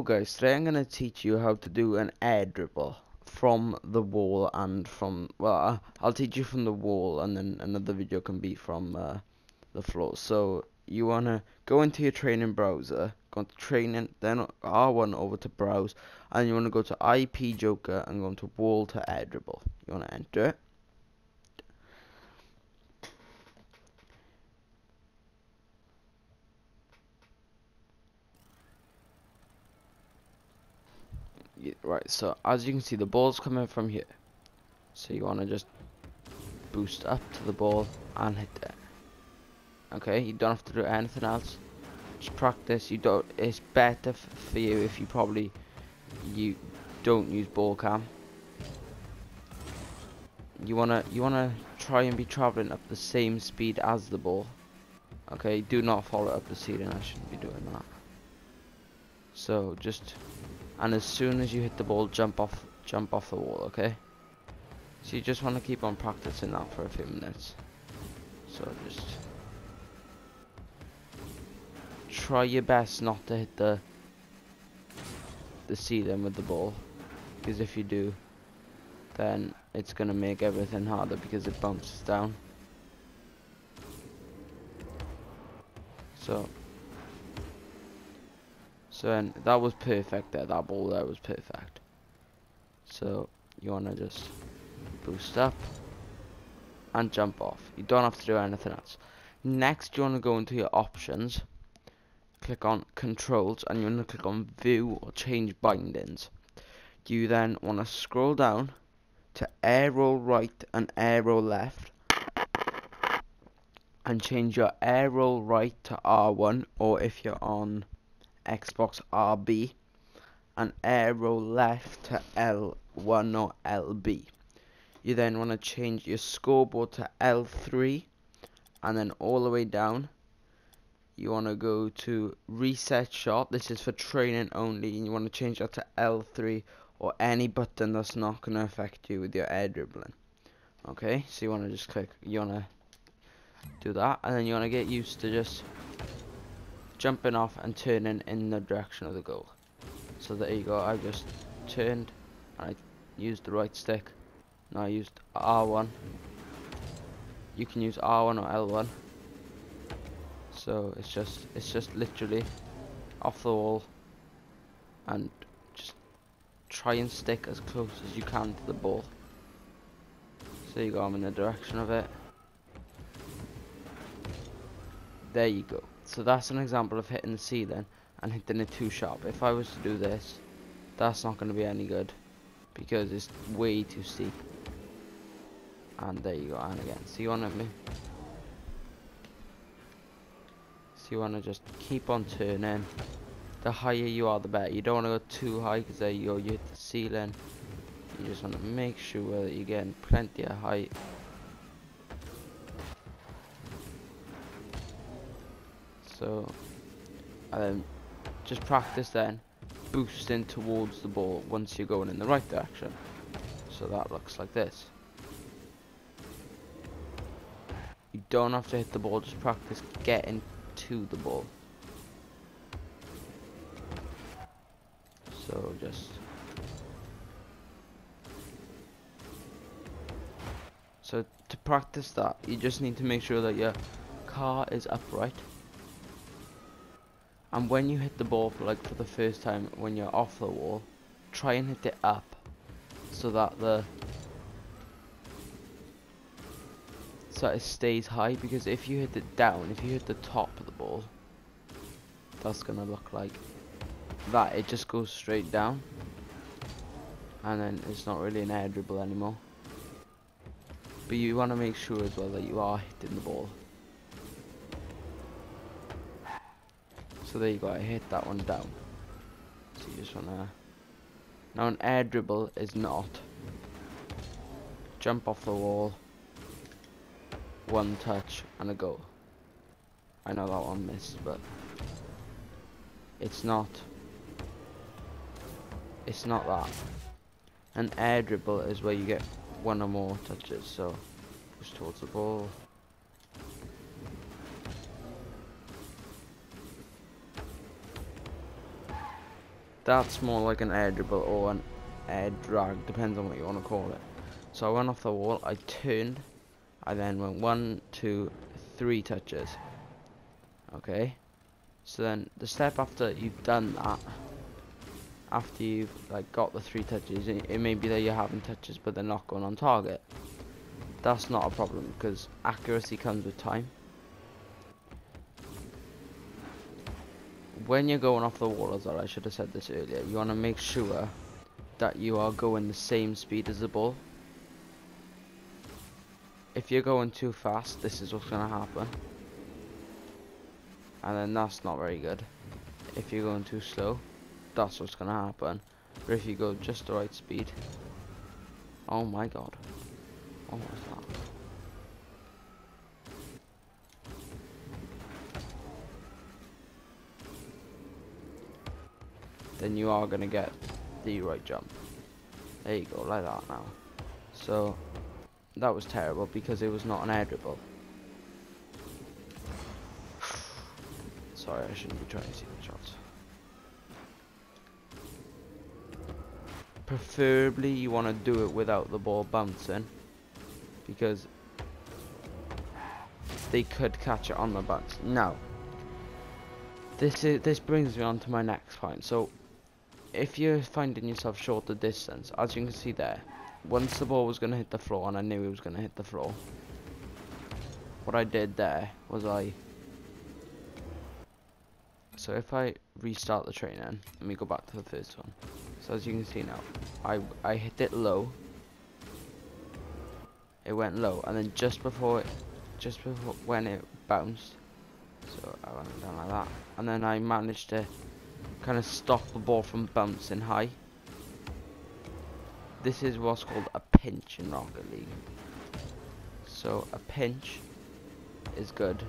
guys, today I'm going to teach you how to do an air dribble from the wall and from, well, I'll teach you from the wall, and then another video can be from the floor. So you want to go into your training browser, go into training, then R1 over to browse, and you want to go to IP Joker and go into wall to air dribble. You want to enter it. Right, so as you can see, the ball's coming from here. So you want to just boost up to the ball and hit it. Okay, you don't have to do anything else. Just practice. You don't. It's better for you if you don't use ball cam. You wanna try and be traveling up the same speed as the ball. Okay, do not follow up the ceiling. I shouldn't be doing that. So and as soon as you hit the ball, jump off the wall. Okay. So you just want to keep on practicing that for a few minutes. So just try your best not to hit the ceiling with the ball, because if you do, then it's gonna make everything harder because it bounces down. So and that was perfect there. That ball there was perfect. So you wanna just boost up and jump off. You don't have to do anything else. Next, you wanna go into your options, click on controls, and you want to click on view or change bindings. You then want to scroll down to arrow right and arrow left and change your arrow right to R1, or if you're on Xbox, RB, and arrow left to L1 or LB. You then want to change your scoreboard to L3, and then all the way down you want to go to reset shot. This is for training only, and you want to change that to L3 or any button that's not going to affect you with your air dribbling. Okay, so you want to just click, you want to do that, and then you want to get used to just jumping off and turning in the direction of the goal. So there you go, I just turned and I used the right stick. Now I used R1. You can use R1 or L1. So it's just literally off the wall, and just try and stick as close as you can to the ball. So you go, I'm in the direction of it. There you go. So that's an example of hitting the ceiling and hitting it too sharp. If I was to do this, that's not going to be any good because it's way too steep. And there you go, and again. So you want to just keep on turning. The higher you are, the better. You don't want to go too high, because there you go, you hit the ceiling. You just want to make sure that you're getting plenty of height. So, and then just practice then boosting towards the ball once you're going in the right direction. So that looks like this. You don't have to hit the ball, just practice getting to the ball. So to practice that, you just need to make sure that your car is upright, and when you hit the ball for the first time when you're off the wall, try and hit it up so that it stays high, because if you hit it down, if you hit the top of the ball, that's gonna look like that. It just goes straight down, and then it's not really an air dribble anymore. But you want to make sure as well that you are hitting the ball. So there you go, I hit that one down. So you just wanna, now an air dribble is not jump off the wall, one touch and a goal. I know that one missed, but it's not that. An air dribble is where you get one or more touches. So push towards the ball, That's more like an air dribble or an air drag, depends on what you want to call it. So I went off the wall, I turned, I then went 1, 2, 3 touches. Okay, so then the step after you've done that, after you've like got the 3 touches, it may be that you're having touches but they're not going on target. That's not a problem because accuracy comes with time. When you're going off the wall as well, I should have said this earlier, you want to make sure that you are going the same speed as the ball. If you're going too fast, this is what's going to happen. And then that's not very good. If you're going too slow, that's what's going to happen. But if you go just the right speed, oh my god, what was that? Then you are going to get the right jump. There you go, like that now. So that was terrible because it was not an air dribble. Sorry, I shouldn't be trying to see the shots. Preferably you want to do it without the ball bouncing, because they could catch it on the bounce. Now, this brings me on to my next point. So, if you're finding yourself short of distance, as you can see there, once the ball was going to hit the floor, and I knew it was going to hit the floor, what I did there was so if I restart the training, let me go back to the first one. So as you can see now, I hit it low. It went low, and then just before when it bounced, so I went down like that, and then I managed to kind of stop the ball from bouncing high. This is what's called a pinch in Rocket League. So a pinch is good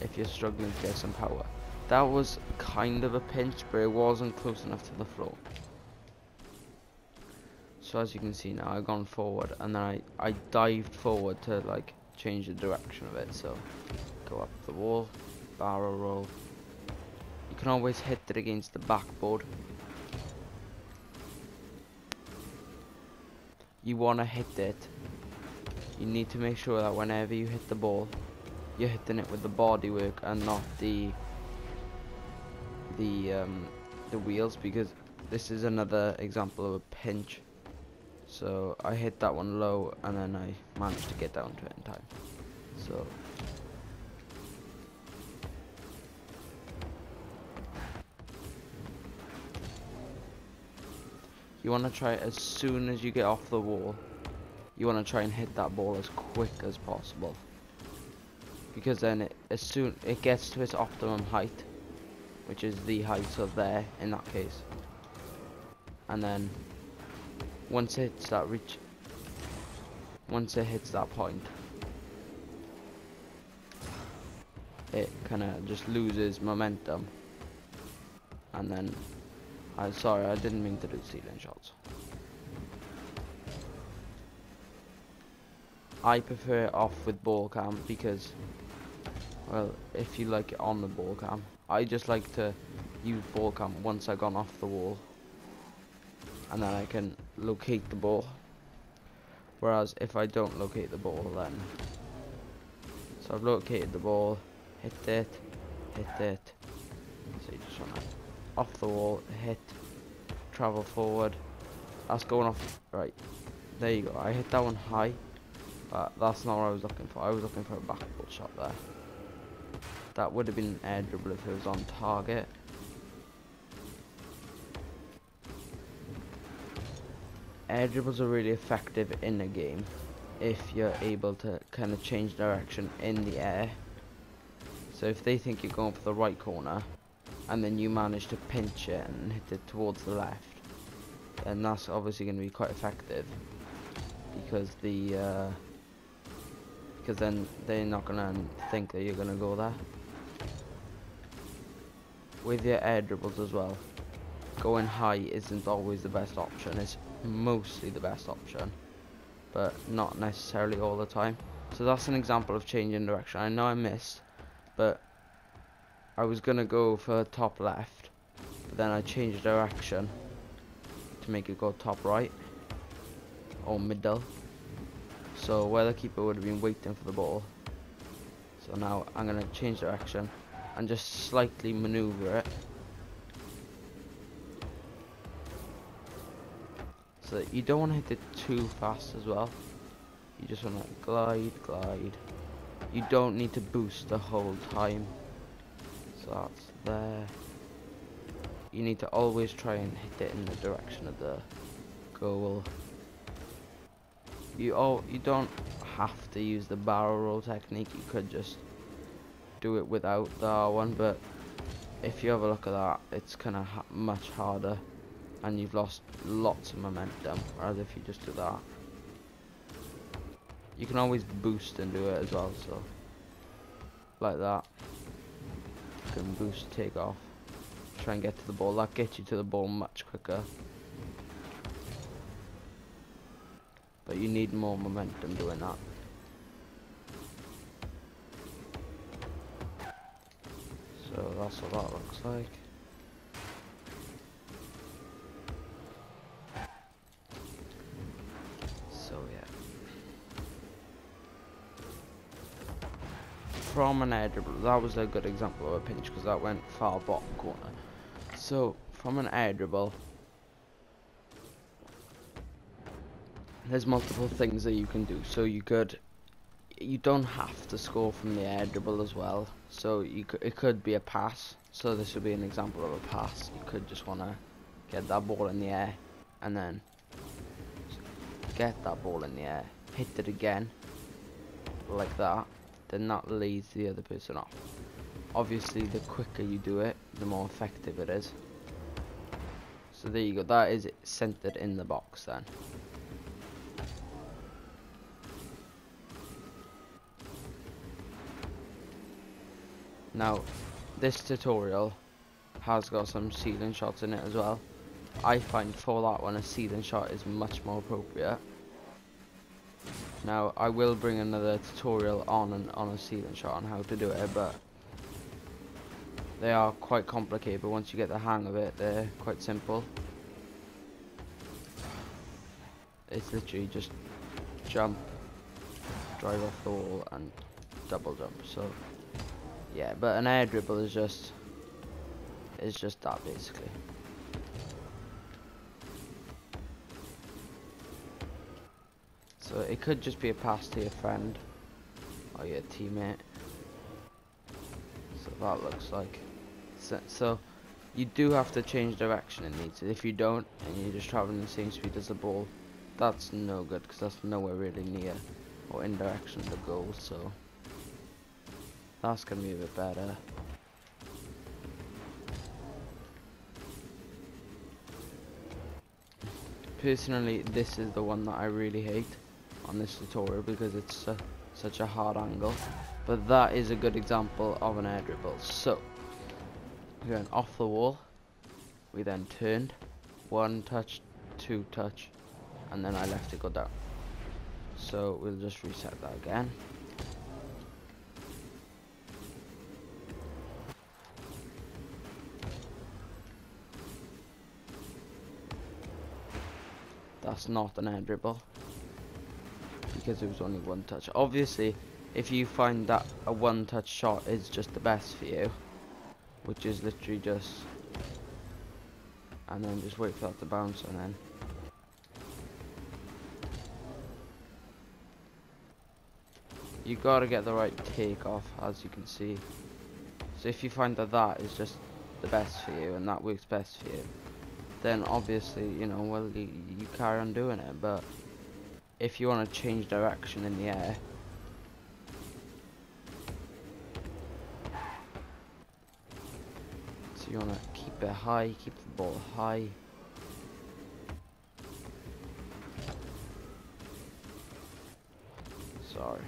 if you're struggling to get some power. That was kind of a pinch, but it wasn't close enough to the floor. So as you can see now, I've gone forward, and then I dived forward to like change the direction of it. So go up the wall, barrel roll. You can always hit it against the backboard. You want to hit it. You need to make sure that whenever you hit the ball, you're hitting it with the body work and not the wheels, because this is another example of a pinch. So I hit that one low, and then I managed to get down to it in time. So you want to try, as soon as you get off the wall, you want to try and hit that ball as quick as possible, because then as soon it gets to its optimum height, which is the height of there in that case, and then once it hits that point, it kind of just loses momentum, and then sorry, I didn't mean to do ceiling shots. I prefer it off with ball cam because, well, if you like it on the ball cam, I just like to use ball cam once I've gone off the wall, and then I can locate the ball. Whereas if I don't locate the ball, then so I've located the ball, hit it. So you just want to off the wall, hit, travel forward. That's going off, right, there you go. I hit that one high, but that's not what I was looking for. I was looking for a backboard shot there. That would have been an air dribble if it was on target. Air dribbles are really effective in a game if you're able to kind of change direction in the air. So if they think you're going for the right corner, and then you manage to pinch it and hit it towards the left, then that's obviously going to be quite effective, because then they're not going to think that you're going to go there. With your air dribbles as well, going high isn't always the best option. It's mostly the best option, but not necessarily all the time. So that's an example of changing direction. I know I missed, but I was gonna go for top left, but then I change direction to make it go top right or middle. So where the keeper would have been waiting for the ball. So now I'm going to change direction and just slightly maneuver it. So you don't want to hit it too fast as well. You just want to glide, glide. You don't need to boost the whole time. So that's there. You need to always try and hit it in the direction of the goal. You don't have to use the barrel roll technique. You could just do it without the R1, but if you have a look at that, it's kind of much harder, and you've lost lots of momentum. Whereas if you just do that, you can always boost and do it as well. So like that, you can boost, take off, try and get to the ball. That gets you to the ball much quicker. But you need more momentum doing that. So that's what that looks like. So yeah. From an air dribble, that was a good example of a pinch because that went far bottom corner. So from an air dribble, there's multiple things that you can do. So you don't have to score from the air dribble as well. So it could be a pass. So this would be an example of a pass. You could just want to get that ball in the air and then get that ball in the air, hit it again like that, then that leads the other person off. Obviously the quicker you do it, the more effective it is. So there you go, that is centered in the box then. Now, this tutorial has got some ceiling shots in it as well. I find for that one a ceiling shot is much more appropriate. Now, I will bring another tutorial on a ceiling shot on how to do it, but they are quite complicated, but once you get the hang of it, they're quite simple. It's literally just jump, drive off the wall, and double jump. So yeah, but an air dribble is just that basically. So it could just be a pass to your friend or your teammate. So that looks like. So you do have to change direction in these. If you don't, and you're just traveling the same speed as the ball, that's no good because that's nowhere really near or in direction of the goal. So that's gonna be a bit better. Personally, this is the one that I really hate on this tutorial because it's such a hard angle. But that is a good example of an air dribble. So we went off the wall, we then turned, 1 touch, 2 touch, and then I left it go down. So we'll just reset that again. That's not an air dribble because it was only 1 touch. Obviously, if you find that a 1 touch shot is just the best for you, which is literally just, and then just wait for that to bounce, and then you gotta get the right takeoff, as you can see. So if you find that that is just the best for you and that works best for you, then obviously, you know, well, you carry on doing it. But if you want to change direction in the air, so you want to keep it high, keep the ball high. Sorry.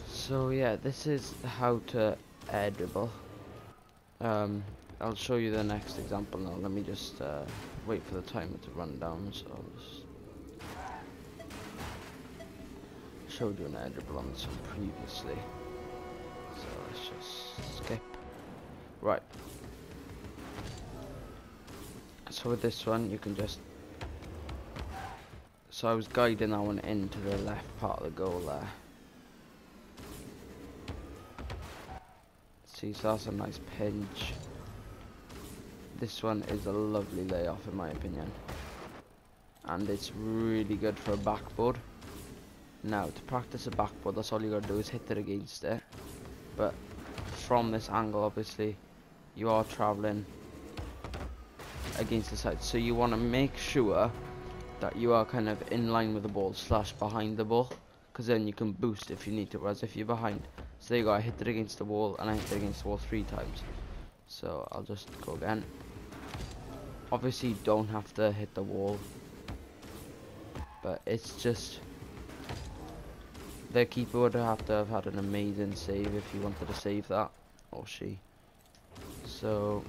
So yeah, this is how to air dribble. I'll show you the next example now. Let me just wait for the timer to run down. So I'll just showed you an air dribble on this one previously. let's just skip. Right. So with this one, you can just... So I was guiding that one into the left part of the goal there. See, so that's a nice pinch. This one is a lovely layoff in my opinion. And it's really good for a backboard. Now, to practice a backboard, that's all you gotta do is hit it against it. But from this angle, obviously, you are traveling against the side. So you want to make sure that you are kind of in line with the ball / behind the ball. Because then you can boost if you need to. Whereas if you're behind, so there you go, I hit it against the wall and I hit it against the wall 3 times. So I'll just go again. Obviously you don't have to hit the wall. But it's just... The keeper would have to have had an amazing save if he wanted to save that. Or she. So...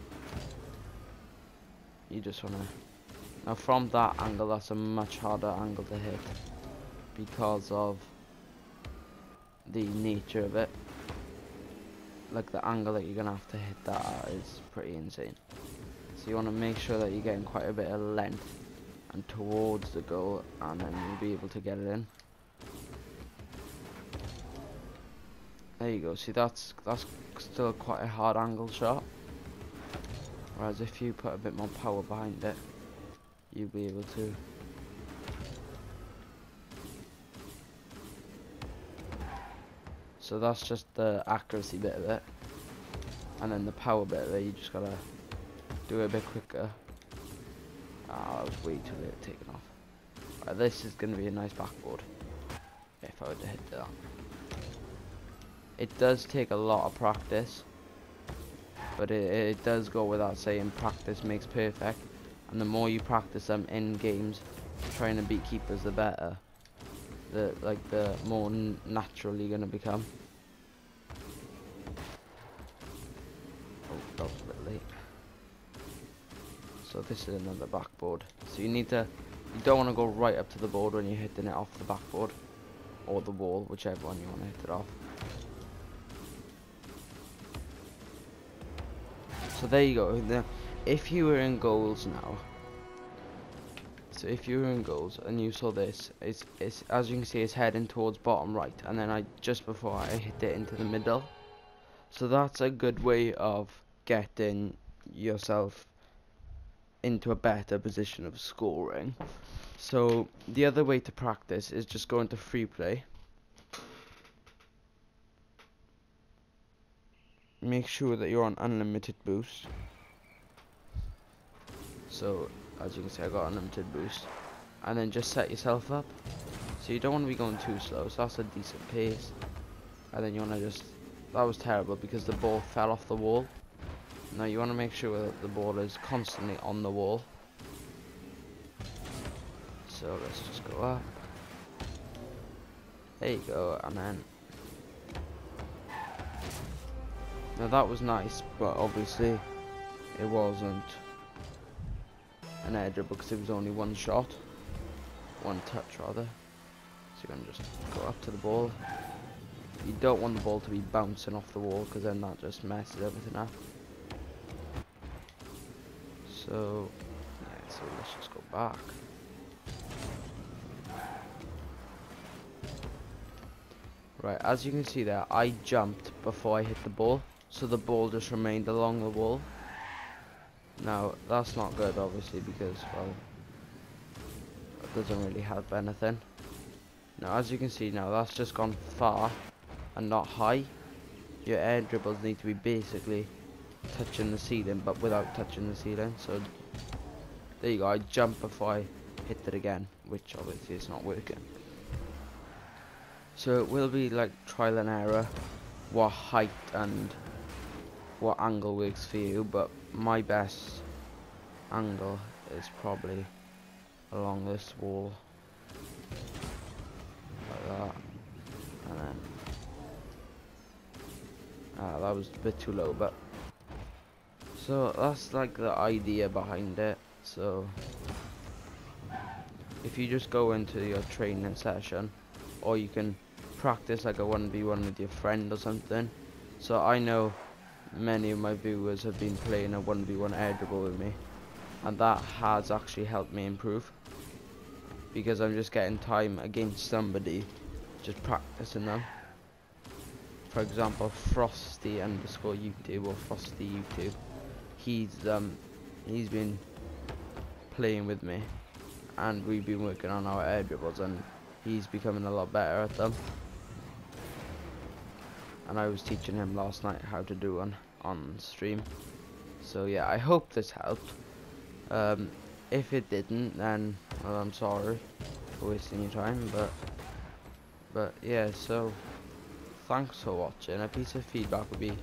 You just want to... Now from that angle, that's a much harder angle to hit. Because of the nature of it. Like the angle that you're going to have to hit that at is pretty insane. So you want to make sure that you're getting quite a bit of length and towards the goal, and then you'll be able to get it in. There you go. See, that's still quite a hard angle shot. Whereas if you put a bit more power behind it, you'll be able to. So that's just the accuracy bit of it, and then the power bit of it, you just gotta do it a bit quicker. Ah, that was way too late taken off. Right, this is gonna be a nice backboard if I were to hit that. It does take a lot of practice, but it does go without saying, practice makes perfect. And the more you practice them in games, trying to beat keepers, the better. The more natural you're gonna become. Oh, that was a bit late. So this is another backboard. So you don't want to go right up to the board when you're hitting it off the backboard or the wall, whichever one you want to hit it off. So there you go. Now, if you were in goals now, so if you were in goals and you saw this, it's as you can see, it's heading towards bottom right, and then just before I hit it into the middle. So that's a good way of getting yourself into a better position of scoring. So the other way to practice is just go into free play. Make sure that you're on unlimited boost. So as you can see, I got unlimited boost, and then just set yourself up. So you don't want to be going too slow, so that's a decent pace. And then you want to just, that was terrible because the ball fell off the wall. Now you want to make sure that the ball is constantly on the wall. So let's just go up. There you go, and then now that was nice, but obviously it wasn't an air dribble because it was only one shot, one touch rather. So you're gonna just go up to the ball. You don't want the ball to be bouncing off the wall because then that just messes everything up. So yeah, so let's just go back. Right, as you can see there, I jumped before I hit the ball, so the ball just remained along the wall. Now, that's not good, obviously, because, well, it doesn't really help anything. Now, as you can see now, that's just gone far and not high. Your air dribbles need to be basically touching the ceiling, but without touching the ceiling. So, there you go, I jumped before I hit it again, which obviously is not working. So it will be like trial and error what height and what angle works for you, but my best angle is probably along this wall like that, and then that was a bit too low, but so that's like the idea behind it. So if you just go into your training session, or you can practice like a 1v1 with your friend or something, So I know many of my viewers have been playing a 1v1 air dribble with me, and that has actually helped me improve, because I'm just getting time against somebody, just practicing them. For example, Frosty underscore YouTube or Frosty YouTube, he's been playing with me, and we've been working on our air dribbles, and he's becoming a lot better at them. And I was teaching him last night how to do one on stream. So yeah, I hope this helped. If it didn't, then well, I'm sorry for wasting your time, but yeah, so thanks for watching. A piece of feedback would be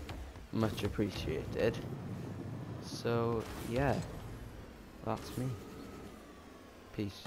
much appreciated. So yeah, that's me. Peace.